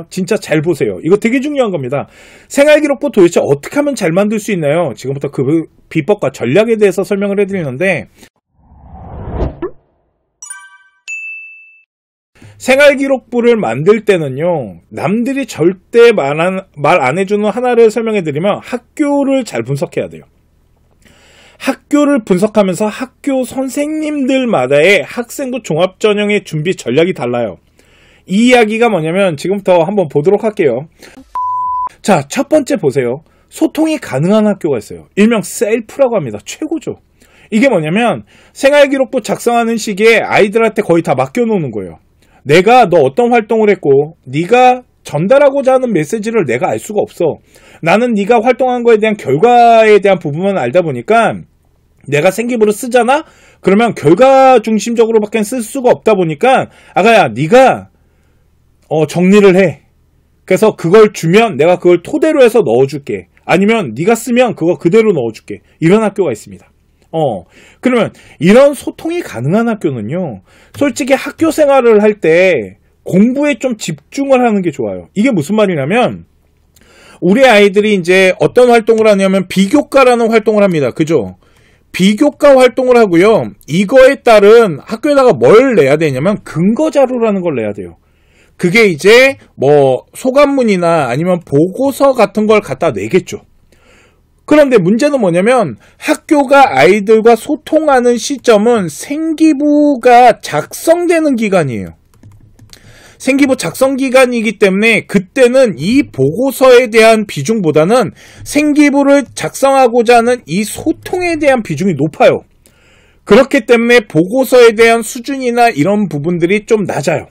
진짜 잘 보세요. 이거 되게 중요한 겁니다. 생활기록부 도대체 어떻게 하면 잘 만들 수 있나요? 지금부터 그 비법과 전략에 대해서 설명을 해드리는데, 생활기록부를 만들 때는요, 남들이 절대 말 안 해주는 하나를 설명해드리면 학교를 잘 분석해야 돼요. 학교를 분석하면서 학교 선생님들마다의 학생부 종합전형의 준비 전략이 달라요. 이 이야기가 뭐냐면 지금부터 한번 보도록 할게요. 자, 첫 번째 보세요. 소통이 가능한 학교가 있어요. 일명 셀프라고 합니다. 최고죠. 이게 뭐냐면 생활기록부 작성하는 시기에 아이들한테 거의 다 맡겨놓는 거예요. 내가 너 어떤 활동을 했고 네가 전달하고자 하는 메시지를 내가 알 수가 없어. 나는 네가 활동한 거에 대한 결과에 대한 부분만 알다 보니까 내가 생기부를 쓰잖아? 그러면 결과 중심적으로밖에 쓸 수가 없다 보니까 아가야 네가 정리를 해. 그래서 그걸 주면 내가 그걸 토대로 해서 넣어줄게. 아니면 네가 쓰면 그거 그대로 넣어줄게. 이런 학교가 있습니다. 그러면 이런 소통이 가능한 학교는요, 솔직히 학교 생활을 할 때 공부에 좀 집중을 하는 게 좋아요. 이게 무슨 말이냐면 우리 아이들이 이제 어떤 활동을 하냐면 비교과라는 활동을 합니다. 그죠? 비교과 활동을 하고요. 이거에 따른 학교에다가 뭘 내야 되냐면 근거자료라는 걸 내야 돼요. 그게 이제 뭐 소감문이나 아니면 보고서 같은 걸 갖다 내겠죠. 그런데 문제는 뭐냐면 학교가 아이들과 소통하는 시점은 생기부가 작성되는 기간이에요. 생기부 작성 기간이기 때문에 그때는 이 보고서에 대한 비중보다는 생기부를 작성하고자 하는 이 소통에 대한 비중이 높아요. 그렇기 때문에 보고서에 대한 수준이나 이런 부분들이 좀 낮아요.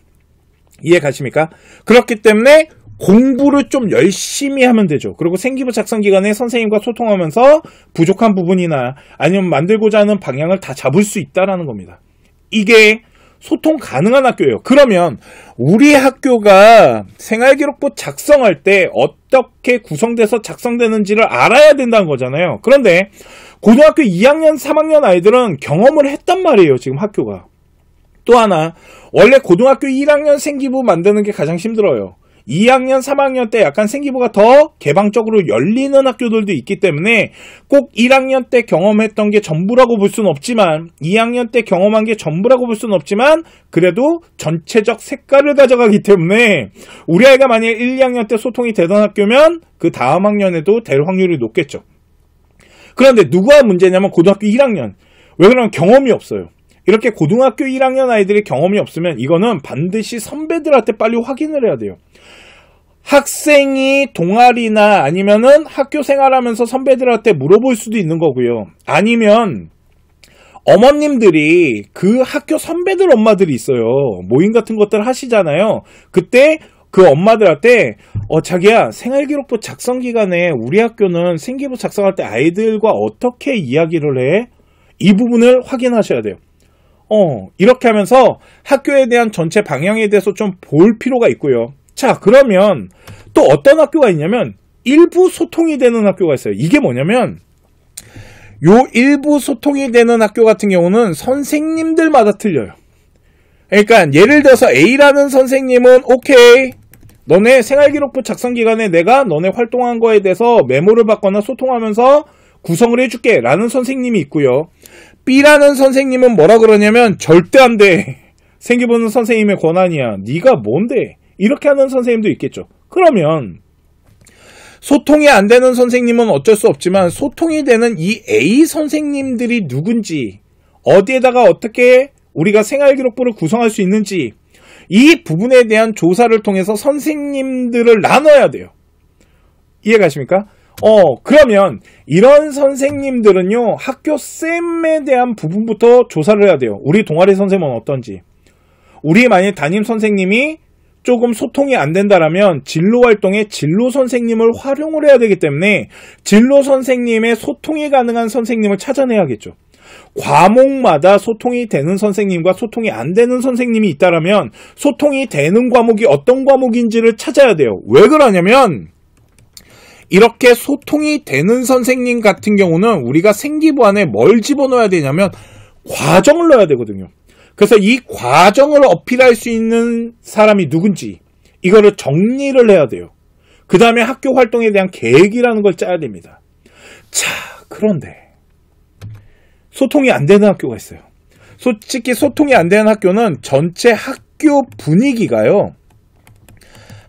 이해 가십니까? 그렇기 때문에 공부를 좀 열심히 하면 되죠. 그리고 생기부 작성 기간에 선생님과 소통하면서 부족한 부분이나 아니면 만들고자 하는 방향을 다 잡을 수 있다는 겁니다. 이게 소통 가능한 학교예요. 그러면 우리 학교가 생활기록부 작성할 때 어떻게 구성돼서 작성되는지를 알아야 된다는 거잖아요. 그런데 고등학교 2학년, 3학년 아이들은 경험을 했단 말이에요. 지금 학교가. 또 하나, 원래 고등학교 1학년 생기부 만드는 게 가장 힘들어요. 2학년, 3학년 때 약간 생기부가 더 개방적으로 열리는 학교들도 있기 때문에 꼭 1학년 때 경험했던 게 전부라고 볼 수는 없지만 2학년 때 경험한 게 전부라고 볼 수는 없지만 그래도 전체적 색깔을 가져가기 때문에 우리 아이가 만약에 1, 2학년 때 소통이 되던 학교면 그 다음 학년에도 될 확률이 높겠죠. 그런데 누가 문제냐면 고등학교 1학년. 왜 그러면 경험이 없어요. 이렇게 고등학교 1학년 아이들이 경험이 없으면 이거는 반드시 선배들한테 빨리 확인을 해야 돼요. 학생이 동아리나 아니면은 학교 생활하면서 선배들한테 물어볼 수도 있는 거고요. 아니면 어머님들이 그 학교 선배들 엄마들이 있어요. 모임 같은 것들 하시잖아요. 그때 그 엄마들한테 자기야 생활기록부 작성 기간에 우리 학교는 생기부 작성할 때 아이들과 어떻게 이야기를 해? 이 부분을 확인하셔야 돼요. 이렇게 하면서 학교에 대한 전체 방향에 대해서 좀 볼 필요가 있고요. 자, 그러면 또 어떤 학교가 있냐면 일부 소통이 되는 학교가 있어요. 이게 뭐냐면 요 일부 소통이 되는 학교 같은 경우는 선생님들마다 틀려요. 그러니까 예를 들어서 A라는 선생님은 오케이, 너네 생활기록부 작성 기간에 내가 너네 활동한 거에 대해서 메모를 받거나 소통하면서 구성을 해줄게 라는 선생님이 있고요. B라는 선생님은 뭐라 그러냐면 절대 안 돼. 생기부는 선생님의 권한이야. 네가 뭔데? 이렇게 하는 선생님도 있겠죠. 그러면 소통이 안 되는 선생님은 어쩔 수 없지만 소통이 되는 이 A 선생님들이 누군지, 어디에다가 어떻게 우리가 생활기록부를 구성할 수 있는지 이 부분에 대한 조사를 통해서 선생님들을 나눠야 돼요. 이해 가십니까? 그러면 이런 선생님들은요, 학교 쌤에 대한 부분부터 조사를 해야 돼요. 우리 동아리 선생님은 어떤지. 우리 만약 담임 선생님이 조금 소통이 안 된다라면 진로 활동에 진로 선생님을 활용을 해야 되기 때문에 진로 선생님의 소통이 가능한 선생님을 찾아내야겠죠. 과목마다 소통이 되는 선생님과 소통이 안 되는 선생님이 있다라면 소통이 되는 과목이 어떤 과목인지를 찾아야 돼요. 왜 그러냐면 이렇게 소통이 되는 선생님 같은 경우는 우리가 생기부 안에 뭘 집어넣어야 되냐면 과정을 넣어야 되거든요. 그래서 이 과정을 어필할 수 있는 사람이 누군지, 이거를 정리를 해야 돼요. 그 다음에 학교 활동에 대한 계획이라는 걸 짜야 됩니다. 자, 그런데 소통이 안 되는 학교가 있어요. 솔직히 소통이 안 되는 학교는 전체 학교 분위기가요.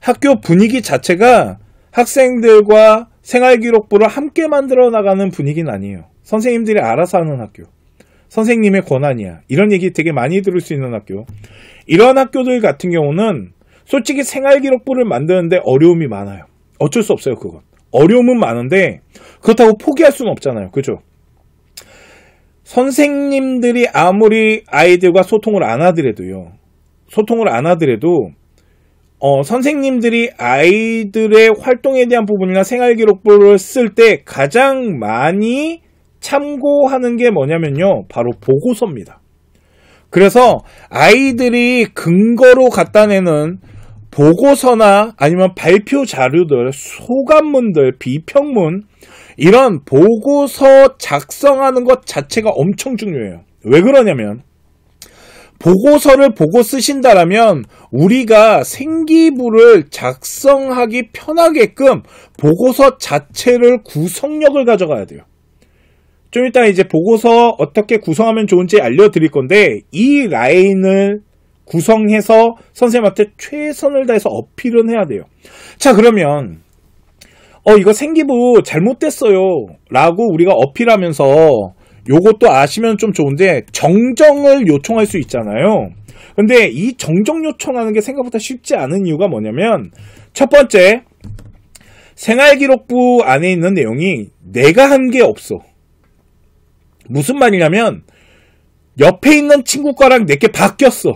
학교 분위기 자체가 학생들과 생활기록부를 함께 만들어 나가는 분위기는 아니에요. 선생님들이 알아서 하는 학교. 선생님의 권한이야. 이런 얘기 되게 많이 들을 수 있는 학교. 이런 학교들 같은 경우는 솔직히 생활기록부를 만드는데 어려움이 많아요. 어쩔 수 없어요, 그건. 어려움은 많은데 그렇다고 포기할 수는 없잖아요. 그죠? 선생님들이 아무리 아이들과 소통을 안 하더라도 선생님들이 아이들의 활동에 대한 부분이나 생활기록부를 쓸 때 가장 많이 참고하는 게 뭐냐면요, 바로 보고서입니다. 그래서 아이들이 근거로 갖다 내는 보고서나 아니면 발표 자료들, 소감문들, 비평문, 이런 보고서 작성하는 것 자체가 엄청 중요해요. 왜 그러냐면 보고서를 보고 쓰신다라면 우리가 생기부를 작성하기 편하게끔 보고서 자체를 구성력을 가져가야 돼요. 좀 이따 이제 보고서 어떻게 구성하면 좋은지 알려드릴 건데 이 라인을 구성해서 선생님한테 최선을 다해서 어필은 해야 돼요. 자, 그러면 이거 생기부 잘못됐어요 라고 우리가 어필하면서 요것도 아시면 좀 좋은데 정정을 요청할 수 있잖아요. 근데 이 정정 요청하는 게 생각보다 쉽지 않은 이유가 뭐냐면 첫 번째, 생활기록부 안에 있는 내용이 내가 한 게 없어. 무슨 말이냐면 옆에 있는 친구 거랑 내게 바뀌었어.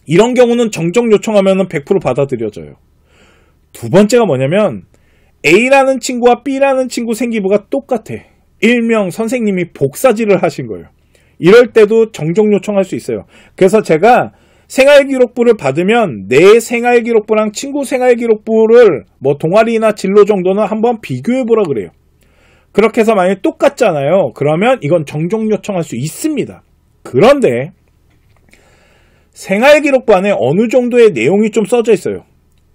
이런 경우는 정정 요청하면 100% 받아들여져요. 두 번째가 뭐냐면 A라는 친구와 B라는 친구 생기부가 똑같아. 일명 선생님이 복사질을 하신 거예요. 이럴 때도 정정 요청할 수 있어요. 그래서 제가 생활기록부를 받으면 내 생활기록부랑 친구 생활기록부를 뭐 동아리나 진로 정도는 한번 비교해보라 그래요. 그렇게 해서 만약에 똑같잖아요. 그러면 이건 정정 요청할 수 있습니다. 그런데 생활기록부 안에 어느 정도의 내용이 좀 써져 있어요.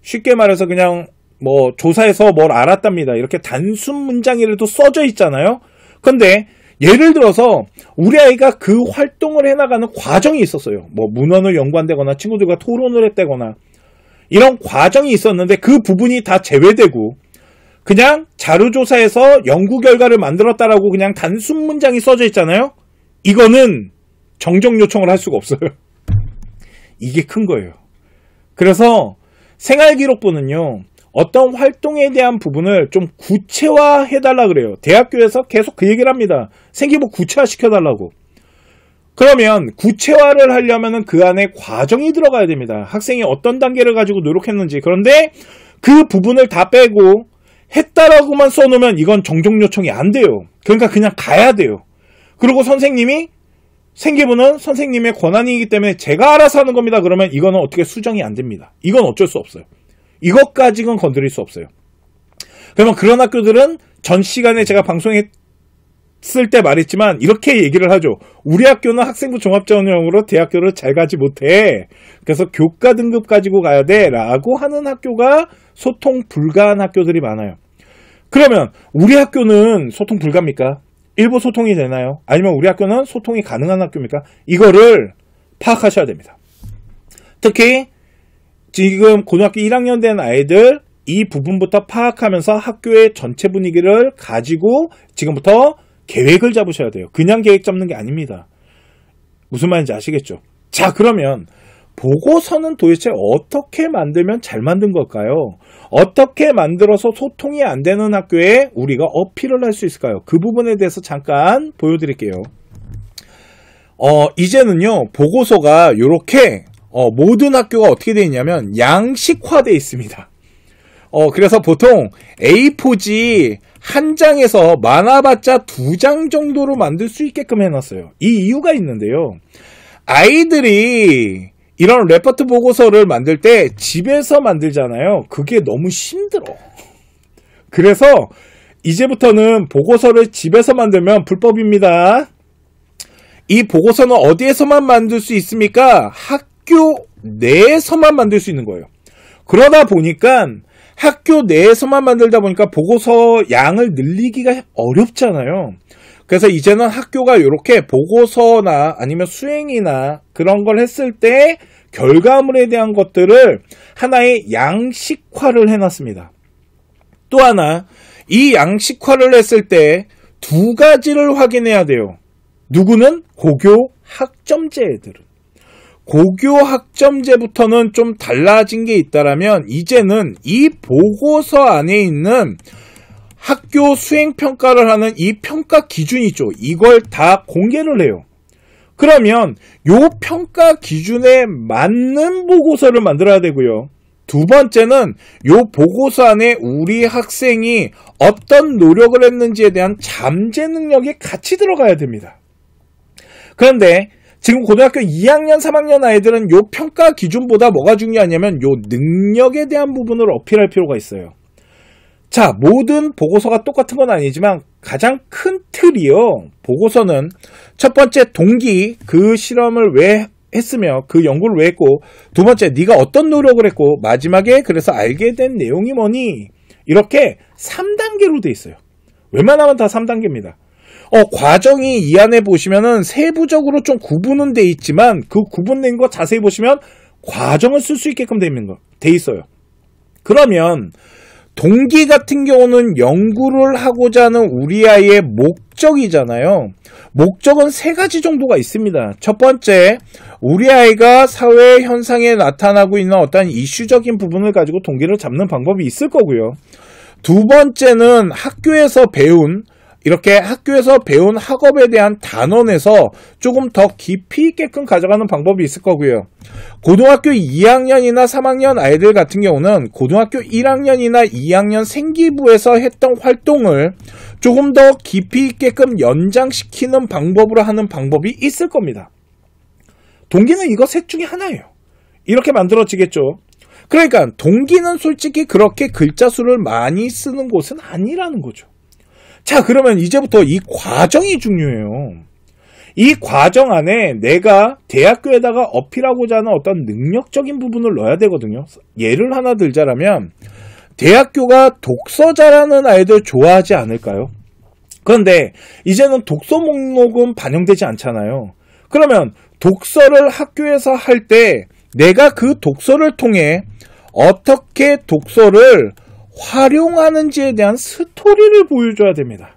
쉽게 말해서 그냥 뭐 조사해서 뭘 알았답니다. 이렇게 단순 문장이라도 써져 있잖아요. 근데 예를 들어서 우리 아이가 그 활동을 해나가는 과정이 있었어요. 뭐 문헌을 연구한다거나 친구들과 토론을 했다거나 이런 과정이 있었는데 그 부분이 다 제외되고 그냥 자료조사에서 연구 결과를 만들었다라고 그냥 단순 문장이 써져 있잖아요. 이거는 정정 요청을 할 수가 없어요. 이게 큰 거예요. 그래서 생활기록부는요, 어떤 활동에 대한 부분을 좀 구체화해달라 그래요. 대학교에서 계속 그 얘기를 합니다. 생기부 구체화 시켜달라고. 그러면 구체화를 하려면 그 안에 과정이 들어가야 됩니다. 학생이 어떤 단계를 가지고 노력했는지. 그런데 그 부분을 다 빼고 했다라고만 써놓으면 이건 정정 요청이 안 돼요. 그러니까 그냥 가야 돼요. 그리고 선생님이 생기부는 선생님의 권한이기 때문에 제가 알아서 하는 겁니다. 그러면 이거는 어떻게 수정이 안 됩니다. 이건 어쩔 수 없어요. 이것까지는 건드릴 수 없어요. 그러면 그런 학교들은 전 시간에 제가 방송했을 때 말했지만 이렇게 얘기를 하죠. 우리 학교는 학생부 종합전형으로 대학교를 잘 가지 못해. 그래서 교과 등급 가지고 가야 돼 라고 하는 학교가 소통 불가한 학교들이 많아요. 그러면 우리 학교는 소통 불가입니까? 일부 소통이 되나요? 아니면 우리 학교는 소통이 가능한 학교입니까? 이거를 파악하셔야 됩니다. 특히 지금 고등학교 1학년 된 아이들 이 부분부터 파악하면서 학교의 전체 분위기를 가지고 지금부터 계획을 잡으셔야 돼요. 그냥 계획 잡는 게 아닙니다. 무슨 말인지 아시겠죠? 자, 그러면 보고서는 도대체 어떻게 만들면 잘 만든 걸까요? 어떻게 만들어서 소통이 안 되는 학교에 우리가 어필을 할 수 있을까요? 그 부분에 대해서 잠깐 보여드릴게요. 이제는요, 보고서가 이렇게 모든 학교가 어떻게 되어 있냐면 양식화되어 있습니다. 그래서 보통 A4지 한 장에서 많아봤자 2장 정도로 만들 수 있게끔 해놨어요. 이 이유가 있는데요. 아이들이 이런 레포트 보고서를 만들 때 집에서 만들잖아요. 그게 너무 힘들어. 그래서 이제부터는 보고서를 집에서 만들면 불법입니다. 이 보고서는 어디에서만 만들 수 있습니까? 학교 내에서만 만들 수 있는 거예요. 그러다 보니까 학교 내에서만 만들다 보니까 보고서 양을 늘리기가 어렵잖아요. 그래서 이제는 학교가 이렇게 보고서나 아니면 수행이나 그런 걸 했을 때 결과물에 대한 것들을 하나의 양식화를 해놨습니다. 또 하나, 이 양식화를 했을 때 두 가지를 확인해야 돼요. 누구는? 고교 학점제 애들은. 고교 학점제부터는 좀 달라진 게 있다라면 이제는 이 보고서 안에 있는 학교 수행평가를 하는 이 평가 기준이 있죠. 이걸 다 공개를 해요. 그러면 요 평가 기준에 맞는 보고서를 만들어야 되고요. 두 번째는 요 보고서 안에 우리 학생이 어떤 노력을 했는지에 대한 잠재 능력이 같이 들어가야 됩니다. 그런데 지금 고등학교 2학년, 3학년 아이들은 요 평가 기준보다 뭐가 중요하냐면 요 능력에 대한 부분을 어필할 필요가 있어요. 자, 모든 보고서가 똑같은 건 아니지만 가장 큰 틀이요. 보고서는 첫 번째 동기, 그 실험을 왜 했으며 그 연구를 왜 했고, 두 번째 네가 어떤 노력을 했고, 마지막에 그래서 알게 된 내용이 뭐니, 이렇게 3단계로 돼 있어요. 웬만하면 다 3단계입니다. 과정이 이 안에 보시면은 세부적으로 좀 구분은 돼 있지만 그 구분된 거 자세히 보시면 과정을 쓸 수 있게끔 돼 있어요. 그러면 동기 같은 경우는 연구를 하고자 하는 우리 아이의 목적이잖아요. 목적은 세 가지 정도가 있습니다. 첫 번째, 우리 아이가 사회 현상에 나타나고 있는 어떤 이슈적인 부분을 가지고 동기를 잡는 방법이 있을 거고요. 두 번째는 학교에서 배운 학업에 대한 단원에서 조금 더 깊이 있게끔 가져가는 방법이 있을 거고요. 고등학교 2학년이나 3학년 아이들 같은 경우는 고등학교 1학년이나 2학년 생기부에서 했던 활동을 조금 더 깊이 있게끔 연장시키는 방법으로 하는 방법이 있을 겁니다. 동기는 이거 셋 중에 하나예요. 이렇게 만들어지겠죠. 그러니까 동기는 솔직히 그렇게 글자 수를 많이 쓰는 곳은 아니라는 거죠. 자, 그러면 이제부터 이 과정이 중요해요. 이 과정 안에 내가 대학교에다가 어필하고자 하는 어떤 능력적인 부분을 넣어야 되거든요. 예를 하나 들자라면 대학교가 독서 잘하는 아이들 좋아하지 않을까요? 그런데 이제는 독서 목록은 반영되지 않잖아요. 그러면 독서를 학교에서 할 때 내가 그 독서를 통해 어떻게 독서를 활용하는지에 대한 스토리를 보여줘야 됩니다.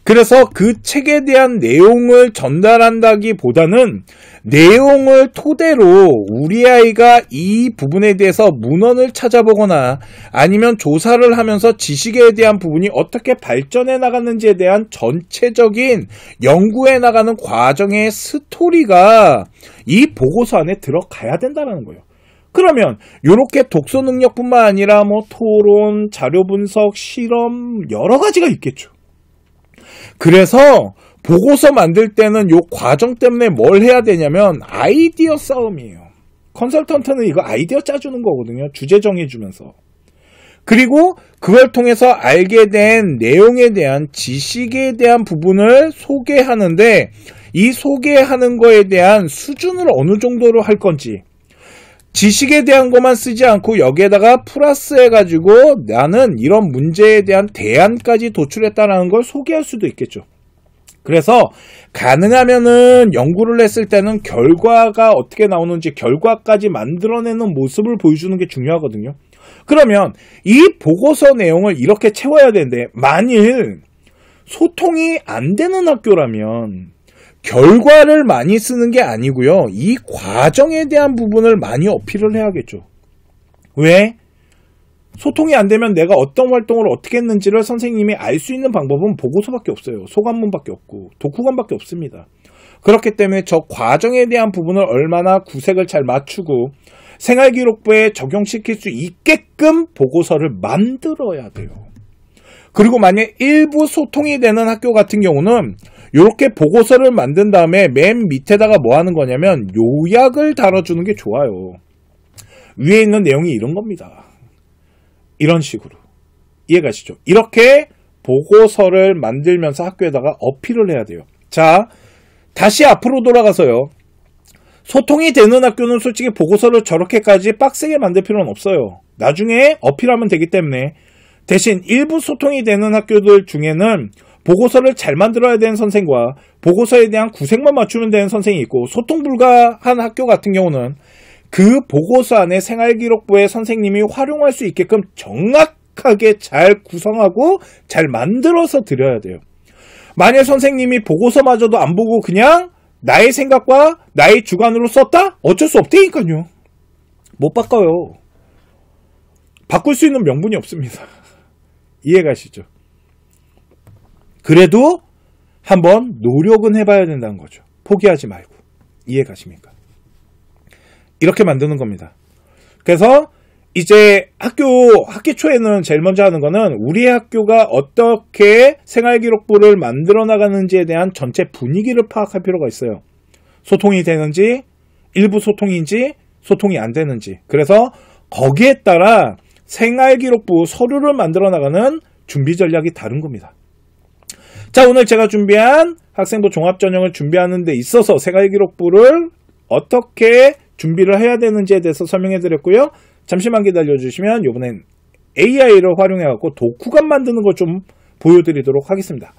그래서 그 책에 대한 내용을 전달한다기보다는 내용을 토대로 우리 아이가 이 부분에 대해서 문헌을 찾아보거나 아니면 조사를 하면서 지식에 대한 부분이 어떻게 발전해 나갔는지에 대한 전체적인 연구해 나가는 과정의 스토리가 이 보고서 안에 들어가야 된다는 거예요. 그러면 이렇게 독서 능력뿐만 아니라 토론, 자료 분석, 실험 여러 가지가 있겠죠. 그래서 보고서 만들 때는 이 과정 때문에 뭘 해야 되냐면 아이디어 싸움이에요. 컨설턴트는 이거 아이디어 짜주는 거거든요. 주제 정해주면서. 그리고 그걸 통해서 알게 된 내용에 대한 지식에 대한 부분을 소개하는데 이 소개하는 거에 대한 수준을 어느 정도로 할 건지, 지식에 대한 것만 쓰지 않고 여기에다가 플러스 해가지고 나는 이런 문제에 대한 대안까지 도출했다는 걸 소개할 수도 있겠죠. 그래서 가능하면은 연구를 했을 때는 결과가 어떻게 나오는지 결과까지 만들어내는 모습을 보여주는 게 중요하거든요. 그러면 이 보고서 내용을 이렇게 채워야 되는데 만일 소통이 안 되는 학교라면 결과를 많이 쓰는 게 아니고요. 이 과정에 대한 부분을 많이 어필을 해야겠죠. 왜? 소통이 안 되면 내가 어떤 활동을 어떻게 했는지를 선생님이 알 수 있는 방법은 보고서밖에 없어요. 소감문밖에 없고 독후감밖에 없습니다. 그렇기 때문에 저 과정에 대한 부분을 얼마나 구색을 잘 맞추고 생활기록부에 적용시킬 수 있게끔 보고서를 만들어야 돼요. 그리고 만약 일부 소통이 되는 학교 같은 경우는 이렇게 보고서를 만든 다음에 맨 밑에다가 뭐 하는 거냐면 요약을 달아주는 게 좋아요. 위에 있는 내용이 이런 겁니다. 이런 식으로. 이해가시죠? 이렇게 보고서를 만들면서 학교에다가 어필을 해야 돼요. 자, 다시 앞으로 돌아가서요. 소통이 되는 학교는 솔직히 보고서를 저렇게까지 빡세게 만들 필요는 없어요. 나중에 어필하면 되기 때문에. 대신 일부 소통이 되는 학교들 중에는 보고서를 잘 만들어야 되는 선생과 보고서에 대한 구색만 맞추면 되는 선생이 있고, 소통 불가한 학교 같은 경우는 그 보고서 안에 생활기록부에 선생님이 활용할 수 있게끔 정확하게 잘 구성하고 잘 만들어서 드려야 돼요. 만약 선생님이 보고서마저도 안 보고 그냥 나의 생각과 나의 주관으로 썼다? 어쩔 수 없다니까요. 못 바꿔요. 바꿀 수 있는 명분이 없습니다. 이해가시죠? 그래도 한번 노력은 해봐야 된다는 거죠. 포기하지 말고. 이해가십니까? 이렇게 만드는 겁니다. 그래서 이제 학기 초에는 제일 먼저 하는 거는 우리 학교가 어떻게 생활기록부를 만들어 나가는지에 대한 전체 분위기를 파악할 필요가 있어요. 소통이 되는지, 일부 소통인지, 소통이 안 되는지. 그래서 거기에 따라 생활기록부 서류를 만들어 나가는 준비 전략이 다른 겁니다. 자, 오늘 제가 준비한 학생부 종합전형을 준비하는 데 있어서 생활기록부를 어떻게 준비를 해야 되는지에 대해서 설명해 드렸고요. 잠시만 기다려 주시면 이번엔 AI를 활용해 갖고 독후감 만드는 거 좀 보여드리도록 하겠습니다.